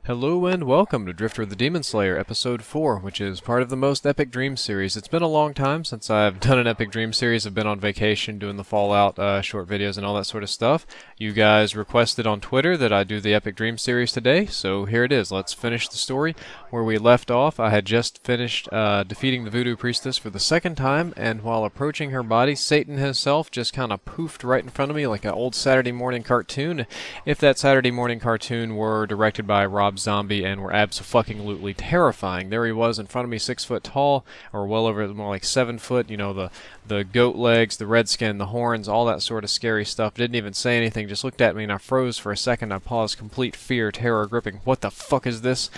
Hello and welcome to Drift0r the Demon Slayer, Episode 4, which is part of the Most Epic Dream series. It's been a long time since I've done an Epic Dream series. I've been on vacation doing the Fallout short videos and all that sort of stuff. You guys requested on Twitter that I do the Epic Dream series today, so here it is. Let's finish the story where we left off. I had just finished defeating the Voodoo Priestess for the second time, and while approaching her body, Satan himself just kind of poofed right in front of me like an old Saturday morning cartoon. If that Saturday morning cartoon were directed by Rob Zombie and were abso-fucking-lutely terrifying. There he was in front of me, 6 foot tall, or well over, more like 7 foot, you know, the goat legs, the red skin, the horns, all that sort of scary stuff. Didn't even say anything, just looked at me and I froze for a second. I paused, complete fear, terror gripping. What the fuck is this?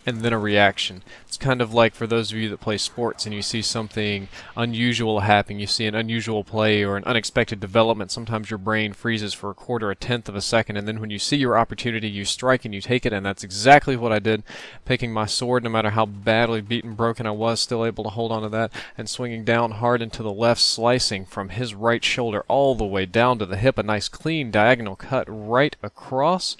And then a reaction. It's kind of like for those of you that play sports and you see something unusual happening, you see an unusual play or an unexpected development, sometimes your brain freezes for a quarter, a tenth of a second, and then when you see your opportunity, you strike and you take it, and that's exactly what I did, picking my sword, no matter how badly beaten, broken I was, still able to hold on to that, and swinging down hard into the left, slicing from his right shoulder all the way down to the hip, a nice clean diagonal cut right across.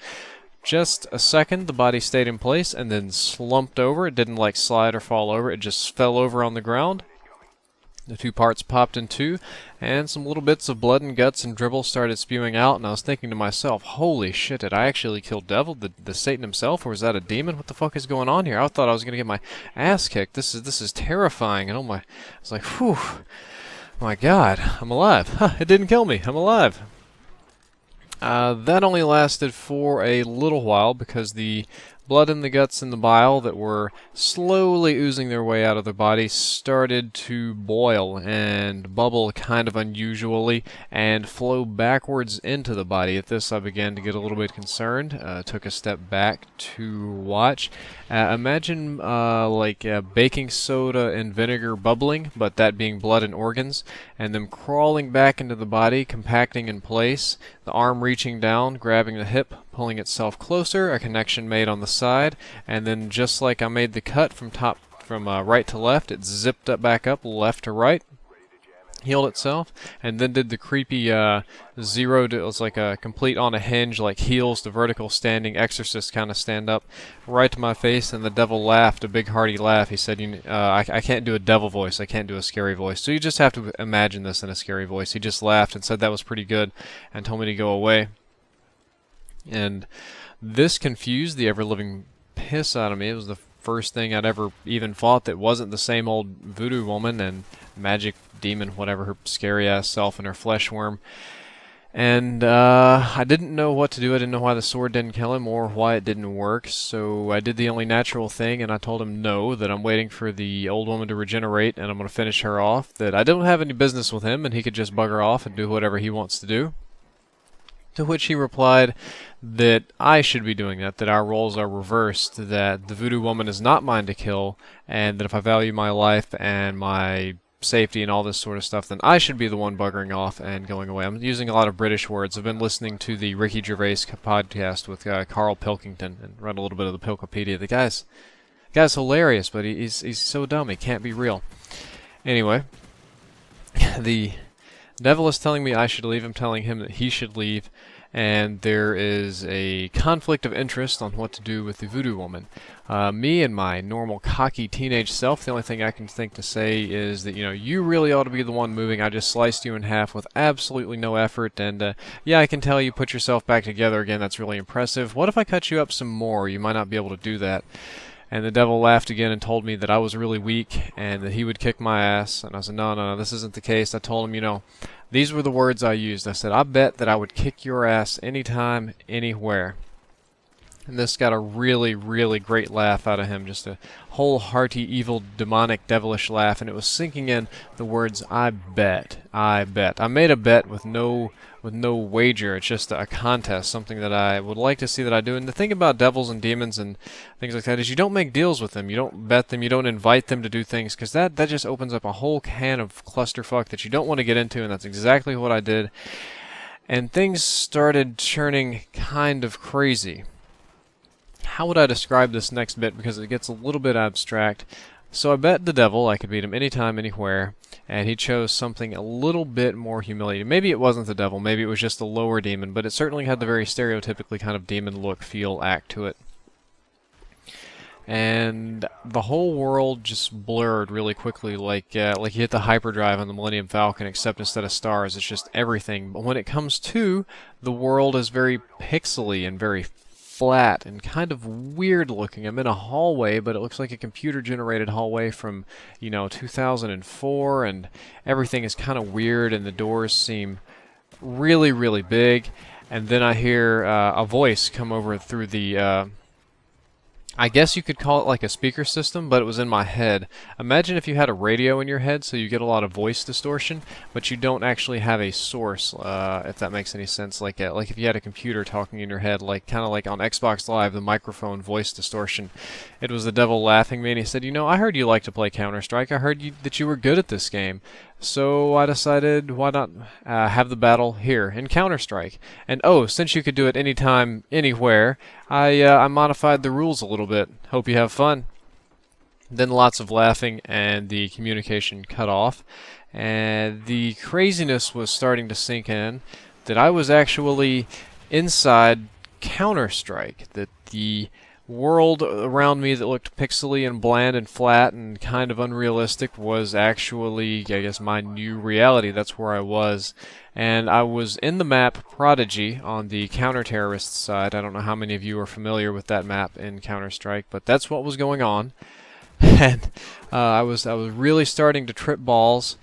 Just a second, the body stayed in place and then slumped over. It didn't like slide or fall over, it just fell over on the ground. The two parts popped in two, and some little bits of blood and guts and dribble started spewing out, and I was thinking to myself, holy shit, did I actually kill Devil, the Satan himself, or was that a demon? What the fuck is going on here? I thought I was going to get my ass kicked. This is terrifying, and oh my, I was like, whew, my god, I'm alive. Huh, it didn't kill me, I'm alive. That only lasted for a little while because the blood and the guts and the bile that were slowly oozing their way out of the body started to boil and bubble kind of unusually and flow backwards into the body. At this I began to get a little bit concerned, took a step back to watch. Imagine like baking soda and vinegar bubbling, but that being blood and organs, and them crawling back into the body, compacting in place, the arm reaching down, grabbing the hip, pulling itself closer, a connection made on the side, and then just like I made the cut from right to left, it zipped up back up, left to right, healed itself, and then did the creepy zero to, it was like a complete on a hinge, like heels to vertical standing exorcist kind of stand up right to my face, and the devil laughed, a big hearty laugh. He said, I can't do a devil voice, I can't do a scary voice, so you just have to imagine this in a scary voice. He just laughed and said that was pretty good and told me to go away. And this confused the ever-living piss out of me. It was the first thing I'd ever even fought that wasn't the same old voodoo woman and magic demon, whatever, her scary-ass self and her flesh worm. And I didn't know what to do. I didn't know why the sword didn't kill him or why it didn't work, so I did the only natural thing, and I told him no, that I'm waiting for the old woman to regenerate, and I'm going to finish her off, that I don't have any business with him, and he could just bugger off and do whatever he wants to do. To which he replied that I should be doing that, that our roles are reversed, that the voodoo woman is not mine to kill, and that if I value my life and my safety and all this sort of stuff, then I should be the one buggering off and going away. I'm using a lot of British words. I've been listening to the Ricky Gervais podcast with Carl Pilkington and read a little bit of the Pilkopedia. The guy's hilarious, but he's so dumb, he can't be real. Anyway, the devil is telling me I should leave. I'm telling him that he should leave, and there is a conflict of interest on what to do with the voodoo woman. Me and my normal cocky teenage self, the only thing I can think to say is that, you really ought to be the one moving. I just sliced you in half with absolutely no effort, and yeah, I can tell you put yourself back together again. That's really impressive. What if I cut you up some more? You might not be able to do that. And the devil laughed again and told me that I was really weak and that he would kick my ass. And I said, no, this isn't the case. I told him, these were the words I used. I said, I bet that I would kick your ass anytime, anywhere. And this got a really, really great laugh out of him. Just a whole hearty, evil, demonic, devilish laugh. And it was sinking in the words, I bet, I bet. I made a bet with no wager. It's just a contest, something that I would like to see that I do. And the thing about devils and demons and things like that is you don't make deals with them. You don't bet them. You don't invite them to do things, because that just opens up a whole can of clusterfuck that you don't want to get into, and that's exactly what I did. And things started turning kind of crazy. How would I describe this next bit, because it gets a little bit abstract? So I bet the devil I could beat him anytime, anywhere, and he chose something a little bit more humiliating. Maybe it wasn't the devil, maybe it was just a lower demon, but it certainly had the very stereotypically kind of demon look, feel, act to it. and the whole world just blurred really quickly, like you hit the hyperdrive on the Millennium Falcon, except instead of stars, it's just everything. But when it comes to the world, is very pixely and very flat and kind of weird looking. I'm in a hallway, but it looks like a computer-generated hallway from, 2004, and everything is kind of weird, and the doors seem really, really big. And then I hear a voice come over through the I guess you could call it like a speaker system, but it was in my head. Imagine if you had a radio in your head, so you get a lot of voice distortion, but you don't actually have a source, if that makes any sense. Like if you had a computer talking in your head, like kind of like on Xbox Live, the microphone voice distortion. It was the devil laughing me, and he said, I heard you like to play Counter-Strike. I heard that you were good at this game. So I decided, why not have the battle here in Counter-Strike? And since you could do it anytime, anywhere, I modified the rules a little bit. Hope you have fun. Then lots of laughing, and the communication cut off. And the craziness was starting to sink in that I was actually inside Counter-Strike. That the world around me that looked pixely and bland and flat and kind of unrealistic was actually, I guess, my new reality. That's where I was. And I was in the map Prodigy on the counter-terrorist side. I don't know how many of you are familiar with that map in Counter-Strike, but that's what was going on. And I was really starting to trip balls,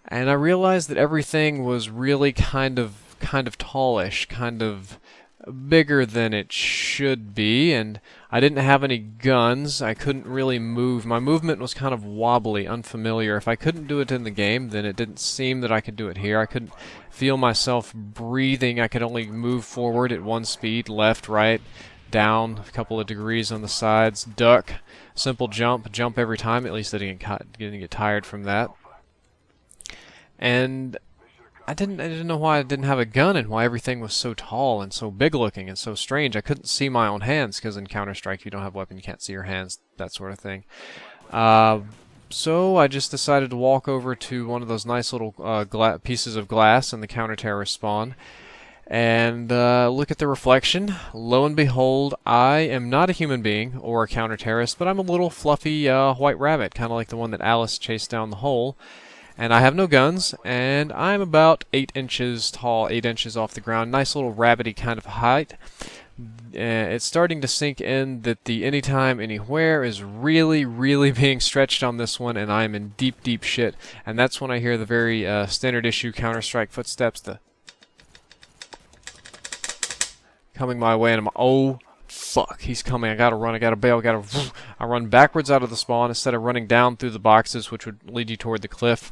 and I realized that everything was really kind of tallish, kind of bigger than it should be, and I didn't have any guns. I couldn't really move. My movement was kind of wobbly, unfamiliar. If I couldn't do it in the game, then it didn't seem that I could do it here. I couldn't feel myself breathing. I could only move forward at one speed, left, right, down, a couple of degrees on the sides, duck, simple jump every time. At least I didn't get tired from that. And I didn't know why I didn't have a gun and why everything was so tall and so big looking and so strange. I couldn't see my own hands, because in Counter-Strike you don't have a weapon, you can't see your hands, that sort of thing. So I just decided to walk over to one of those nice little pieces of glass in the counter-terrorist spawn and look at the reflection. Lo and behold, I am not a human being or a counter-terrorist, but I'm a little fluffy white rabbit, kind of like the one that Alice chased down the hole. And I have no guns, and I'm about 8 inches tall, 8 inches off the ground. Nice little rabbity kind of height. It's starting to sink in that the anytime, anywhere is really, really being stretched on this one, and I'm in deep, deep shit. And that's when I hear the very standard issue Counter-Strike footsteps, coming my way, and I'm, oh, fuck, he's coming. I gotta run, I gotta bail, I run backwards out of the spawn instead of running down through the boxes, which would lead you toward the cliff.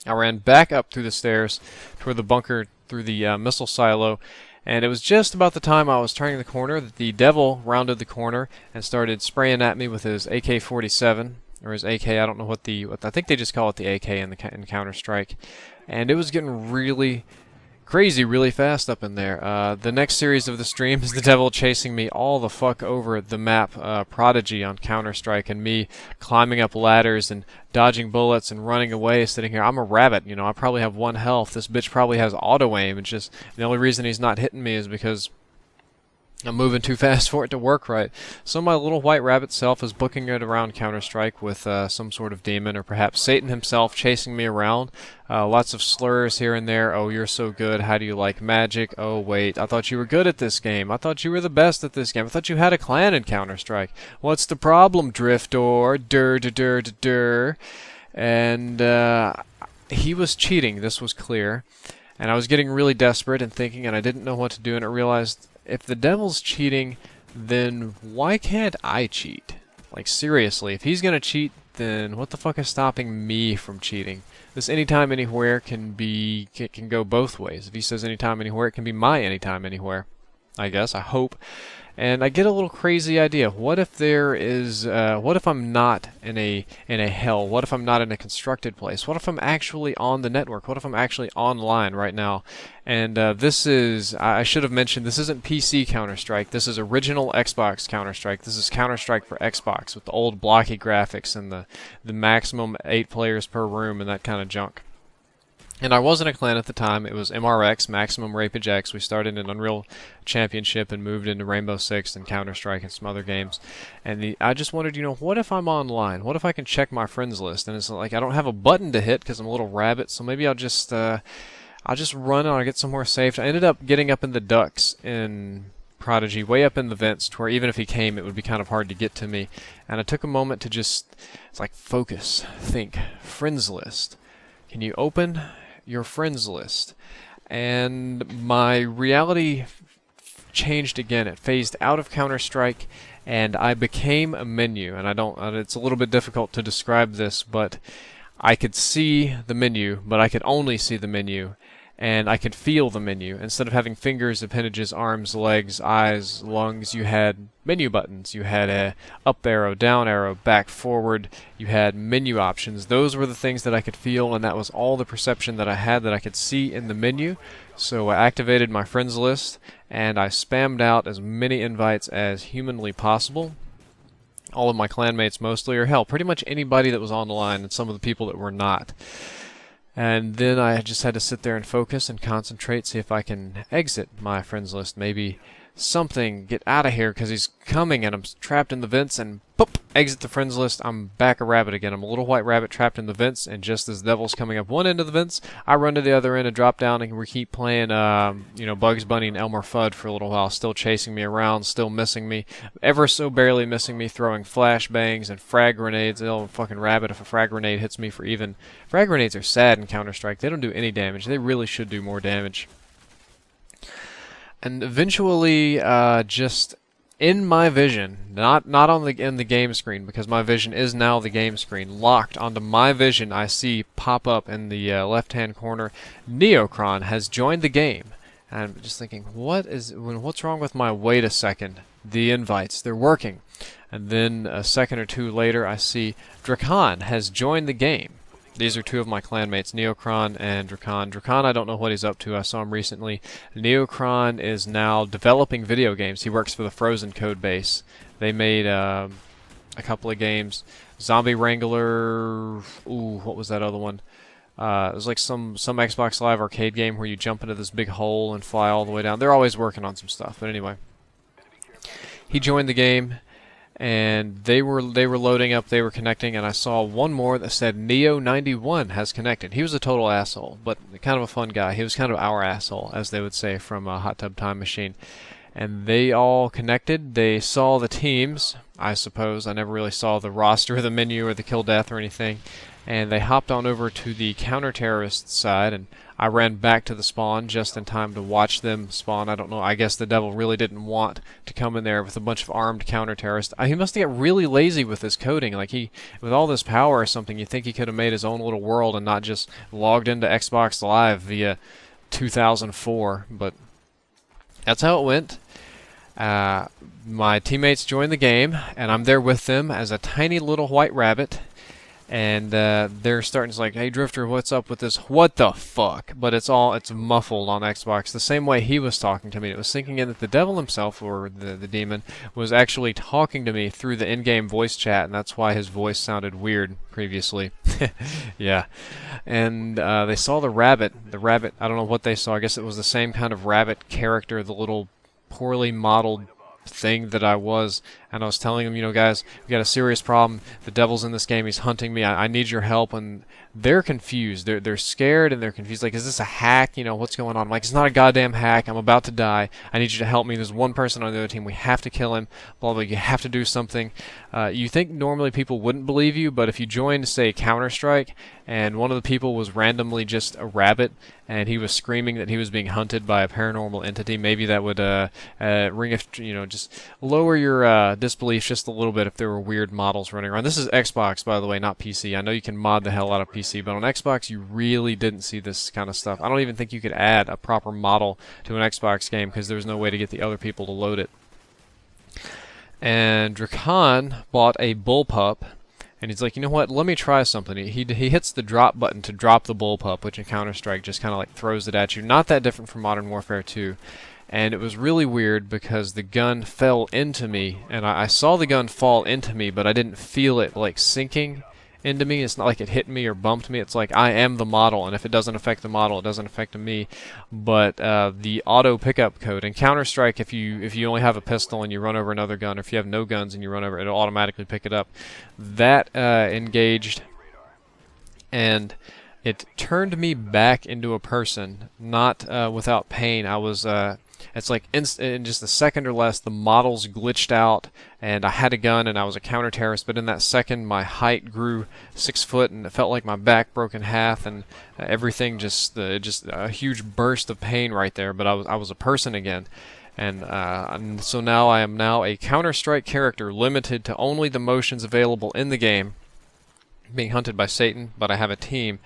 I ran back up through the stairs toward the bunker, through the missile silo, and it was just about the time I was turning the corner that the devil rounded the corner and started spraying at me with his AK-47, or his AK, I don't know what I think they just call it the AK in Counter-Strike, and it was getting really crazy really fast up in there. The next series of the stream is the devil chasing me all the fuck over the map Prodigy on Counter-Strike, and me climbing up ladders and dodging bullets and running away, sitting here. I'm a rabbit, I probably have 1 health. This bitch probably has auto-aim. It's just the only reason he's not hitting me is because I'm moving too fast for it to work right. So my little white rabbit self is booking it around Counter-Strike with some sort of demon, or perhaps Satan himself chasing me around. Lots of slurs here and there. Oh, you're so good. How do you like magic? Oh, wait. I thought you were good at this game. I thought you were the best at this game. I thought you had a clan in Counter-Strike. What's the problem, Drift0r? Dur. And he was cheating. This was clear. And I was getting really desperate and thinking, and I didn't know what to do, and I realized, if the devil's cheating, then why can't I cheat? Like, seriously, if he's gonna cheat, then what the fuck is stopping me from cheating? This anytime, anywhere can go both ways. If he says anytime, anywhere, it can be my anytime, anywhere. I guess, I hope. And I get a little crazy idea. What if there is, what if I'm not in a hell? What if I'm not in a constructed place? What if I'm actually on the network? What if I'm actually online right now? And this is, I should have mentioned, this isn't PC Counter-Strike. This is original Xbox Counter-Strike. This is Counter-Strike for Xbox with the old blocky graphics and the maximum 8 players per room and that kind of junk. And I wasn't a clan at the time. It was MRX, Maximum Rapage X. We started in Unreal Championship and moved into Rainbow Six and Counter-Strike and some other games. And I just wondered, you know, what if I'm online? What if I can check my friends list? And it's like I don't have a button to hit because I'm a little rabbit, so maybe I'll just run and I'll get somewhere safe. I ended up getting up in the ducks in Prodigy, way up in the vents, to where even if he came, it would be kind of hard to get to me. And I took a moment to just, it's like, focus, think, friends list. Can you open your friends list? And my reality changed again. It phased out of Counter-Strike, and I became a menu. And it's a little bit difficult to describe this, but I could see the menu, but I could only see the menu. And I could feel the menu. Instead of having fingers, appendages, arms, legs, eyes, lungs, you had menu buttons. You had a up arrow, down arrow, back, forward. You had menu options. Those were the things that I could feel, and that was all the perception that I had that I could see in the menu. So I activated my friends list, and I spammed out as many invites as humanly possible. All of my clanmates mostly, or hell, pretty much anybody that was on the line, and some of the people that were not. And then I just had to sit there and focus and concentrate, see if I can exit my friends list. Maybe something, get out of here because he's coming and I'm trapped in the vents, and boop, exit the friends list. I'm back a rabbit again. I'm a little white rabbit trapped in the vents, and just as the devil's coming up one end of the vents, I run to the other end and drop down, and we keep playing you know, Bugs Bunny and Elmer Fudd for a little while, still chasing me around, still missing me, ever so barely missing me, throwing flashbangs and frag grenades. Oh, fucking rabbit, if a frag grenade hits me for even... Frag grenades are sad in Counter-Strike. They don't do any damage. They really should do more damage. And eventually, just in my vision, not in the game screen, because my vision is now the game screen, locked onto my vision, I see pop up in the left-hand corner, Neocron has joined the game. And I'm just thinking, what's wrong with my wait a second? The invites, they're working. And then a second or two later, I see Drakon has joined the game. These are two of my clanmates, Neocron and Drakon. Drakon, I don't know what he's up to. I saw him recently. Neocron is now developing video games. He works for the Frozen code base. They made a couple of games. Zombie Wrangler. Ooh, what was that other one? It was like some Xbox Live arcade game where you jump into this big hole and fly all the way down. They're always working on some stuff. But anyway, he joined the game. And they were loading up, they were connecting, and I saw one more that said Neo91 has connected. He was a total asshole, but kind of a fun guy. He was kind of our asshole, as they would say from Hot Tub Time Machine. And they all connected. They saw the teams, I suppose. I never really saw the roster, or the menu, or the kill death, or anything. And they hopped on over to the counter-terrorist side, and I ran back to the spawn just in time to watch them spawn. I don't know, I guess the devil really didn't want to come in there with a bunch of armed counter-terrorists. He must have got really lazy with his coding. Like, with all this power or something, you'd think he could have made his own little world and not just logged into Xbox Live via 2004. But that's how it went. My teammates joined the game, and I'm there with them as a tiny little white rabbit. And they're starting to like, hey Drift0r, what's up with this? What the fuck? But it's muffled on Xbox the same way he was talking to me. It was sinking in that the devil himself, or the demon, was actually talking to me through the in-game voice chat, and that's why his voice sounded weird previously. Yeah. And they saw the rabbit. The rabbit, I don't know what they saw. I guess it was the same kind of rabbit character, the little poorly modeled thing that I was, and I was telling them, you know, guys, we got a serious problem. The devil's in this game. He's hunting me. I need your help. And they're confused. They're scared and they're confused. Like, is this a hack? You know, what's going on? I'm like, it's not a goddamn hack. I'm about to die. I need you to help me. There's one person on the other team. We have to kill him. Blah, blah. You have to do something. You think normally people wouldn't believe you, but if you joined, say, Counter-Strike, and one of the people was randomly just a rabbit, and he was screaming that he was being hunted by a paranormal entity, maybe that would just lower your disbelief just a little bit if there were weird models running around. This is Xbox, by the way, not PC. I know you can mod the hell out of PC, but on Xbox you really didn't see this kind of stuff. I don't even think you could add a proper model to an Xbox game because there's no way to get the other people to load it. And Drakon bought a bullpup, and he's like, you know what, let me try something. He hits the drop button to drop the bullpup, which in Counter-Strike just kind of like throws it at you. Not that different from Modern Warfare 2. And it was really weird because the gun fell into me, and I saw the gun fall into me, but I didn't feel it like sinking into me. It's not like it hit me or bumped me. It's like I am the model, and if it doesn't affect the model, it doesn't affect me. But the auto pickup code in Counter-Strike, if you only have a pistol and you run over another gun, or if you have no guns and you run over, it'll automatically pick it up. That engaged, and it turned me back into a person, not without pain. I was it's like in just a second or less, the models glitched out, and I had a gun, and I was a counter-terrorist, but in that second, my height grew 6 foot, and it felt like my back broke in half, and everything just a huge burst of pain right there, but I was a person again. And so now I am now a Counter-Strike character, limited to only the motions available in the game, being hunted by Satan, but I have a team.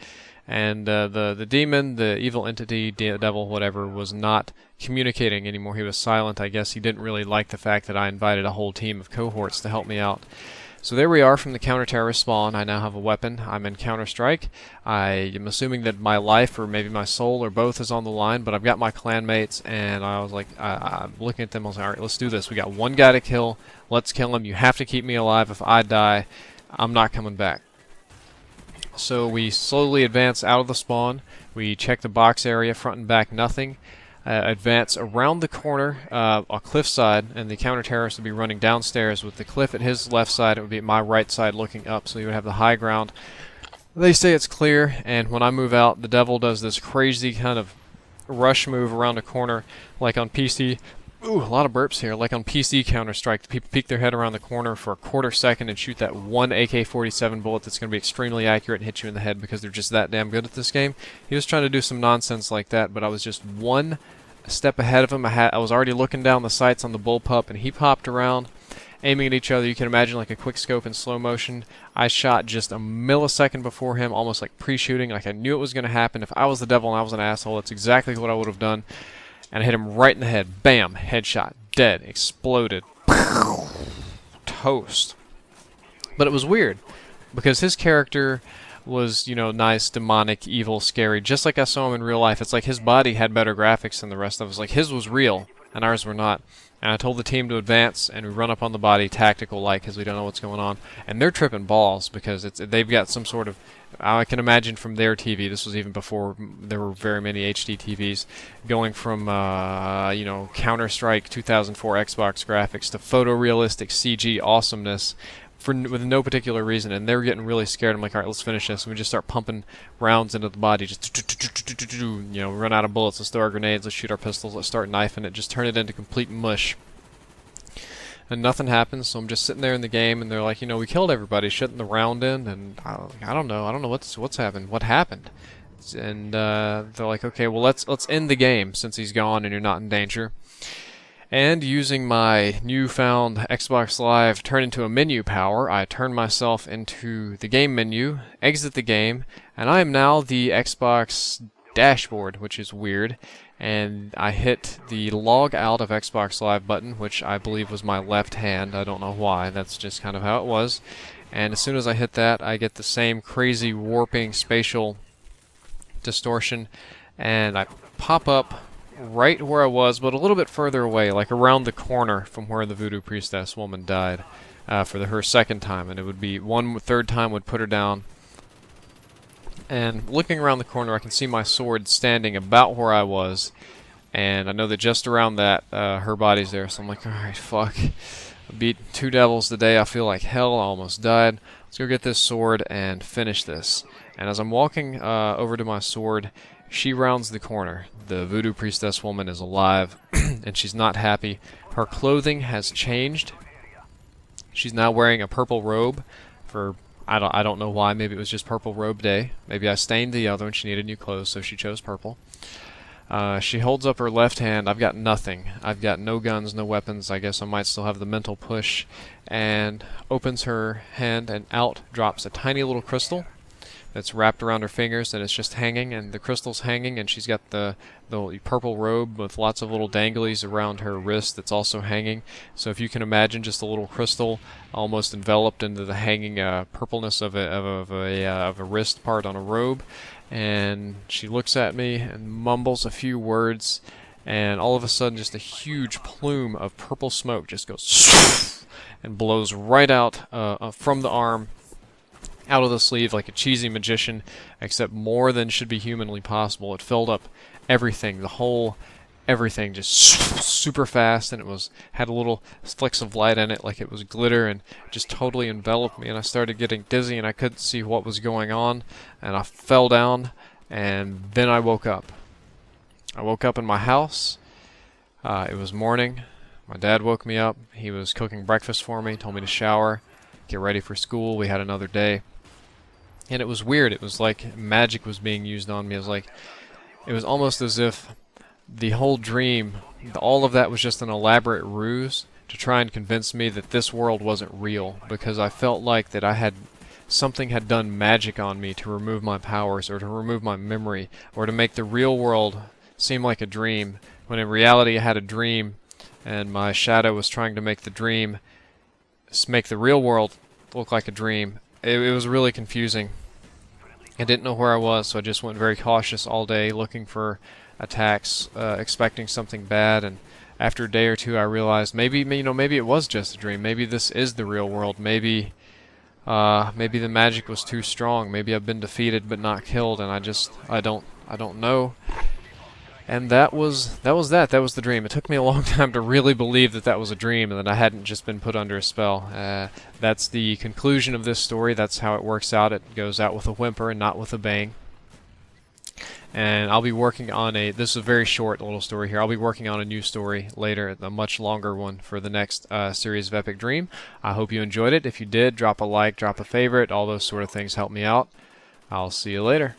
And the demon, the evil entity, devil, whatever, was not communicating anymore. He was silent. I guess he didn't really like the fact that I invited a whole team of cohorts to help me out. So there we are from the counter-terrorist spawn. I now have a weapon. I'm in Counter-Strike. I am assuming that my life, or maybe my soul, or both is on the line, but I've got my clanmates, and I was like, I'm looking at them, I was like, alright, let's do this. We got one guy to kill. Let's kill him. You have to keep me alive. If I die, I'm not coming back. So we slowly advance out of the spawn. We check the box area, front and back, nothing. Advance around the corner, a cliffside, and the counter-terrorist would be running downstairs with the cliff at his left side. It would be my right side looking up, so you would have the high ground. They say it's clear, and when I move out, the devil does this crazy kind of rush move around a corner, like on PC. Ooh, a lot of burps here. Like on PC Counter-Strike, people peek their head around the corner for a quarter second and shoot that one AK-47 bullet that's going to be extremely accurate and hit you in the head because they're just that damn good at this game. He was trying to do some nonsense like that, but I was just one step ahead of him. I was already looking down the sights on the bullpup, and he popped around, aiming at each other. You can imagine like a quick scope in slow motion. I shot just a millisecond before him, almost like pre-shooting, like I knew it was going to happen. If I was the devil and I was an asshole, that's exactly what I would have done. And I hit him right in the head. Bam! Headshot. Dead. Exploded. Toast. But it was weird, because his character was, you know, nice, demonic, evil, scary, just like I saw him in real life. It's like his body had better graphics than the rest of us. Like, his was real, and ours were not. And I told the team to advance, and we run up on the body, tactical-like, because we don't know what's going on. And they're tripping balls, because they've got some sort of... I can imagine from their TV, this was even before there were very many HD TVs, going from, you know, Counter-Strike 2004 Xbox graphics to photorealistic CG awesomeness with no particular reason, and they were getting really scared. I'm like, alright, let's finish this. And we just start pumping rounds into the body, just, you know, run out of bullets, let's throw our grenades, let's shoot our pistols, let's start knifing it, just turn it into complete mush. And nothing happens, so I'm just sitting there in the game, and they're like, you know, we killed everybody, shutting the round in, and I don't know what's happened, what happened, and they're like, okay, well let's end the game since he's gone and you're not in danger. And using my newfound Xbox Live turn into a menu power, I turn myself into the game menu, exit the game, and I am now the Xbox dashboard, which is weird. And I hit the log out of Xbox Live button, which I believe was my left hand. I don't know why. That's just kind of how it was. And as soon as I hit that, I get the same crazy warping spatial distortion, and I pop up right where I was, but a little bit further away, like around the corner from where the voodoo priestess woman died for her second time. And it would be third time would put her down. And looking around the corner, I can see my sword standing about where I was, and I know that just around that, her body's there, so I'm like, alright, fuck. I beat 2 devils today, I feel like hell, I almost died. Let's go get this sword and finish this. And as I'm walking over to my sword, she rounds the corner. The voodoo priestess woman is alive, and she's not happy. Her clothing has changed. She's now wearing a purple robe for... I don't know why. Maybe it was just purple robe day. Maybe I stained the other and she needed new clothes, so she chose purple. She holds up her left hand. I've got nothing. I've got no guns, no weapons. I guess I might still have the mental push. And opens her hand, and out drops a tiny little crystal that's wrapped around her fingers, and it's just hanging, and the crystal's hanging, and she's got the purple robe with lots of little danglies around her wrist that's also hanging. So if you can imagine just a little crystal almost enveloped into the hanging purpleness of a wrist part on a robe, and she looks at me and mumbles a few words, and all of a sudden just a huge plume of purple smoke just goes and blows right out from the arm out of the sleeve like a cheesy magician, except more than should be humanly possible. It filled up everything, the whole everything, just super fast, and it was had a little flicks of light in it like it was glitter, and just totally enveloped me, and I started getting dizzy and I couldn't see what was going on, and I fell down, and then I woke up. I woke up in my house. It was morning. My dad woke me up. He was cooking breakfast for me, told me to shower, get ready for school. We had another day. And it was weird. It was like magic was being used on me. It was almost as if the whole dream, all of that was just an elaborate ruse to try and convince me that this world wasn't real, because I felt like that something had done magic on me to remove my powers or to remove my memory or to make the real world seem like a dream, when in reality I had a dream and my shadow was trying to make the real world look like a dream. It was really confusing. I didn't know where I was, so I just went very cautious all day, looking for attacks, expecting something bad. And after a day or two, I realized maybe it was just a dream. Maybe this is the real world. Maybe the magic was too strong. Maybe I've been defeated but not killed, and I don't know. And that was the dream. It took me a long time to really believe that that was a dream and that I hadn't just been put under a spell. That's the conclusion of this story. That's how it works out. It goes out with a whimper and not with a bang. And I'll be working on this is a very short little story here. I'll be working on a new story later, a much longer one for the next series of Epic Dream. I hope you enjoyed it. If you did, drop a like, drop a favorite. All those sort of things help me out. I'll see you later.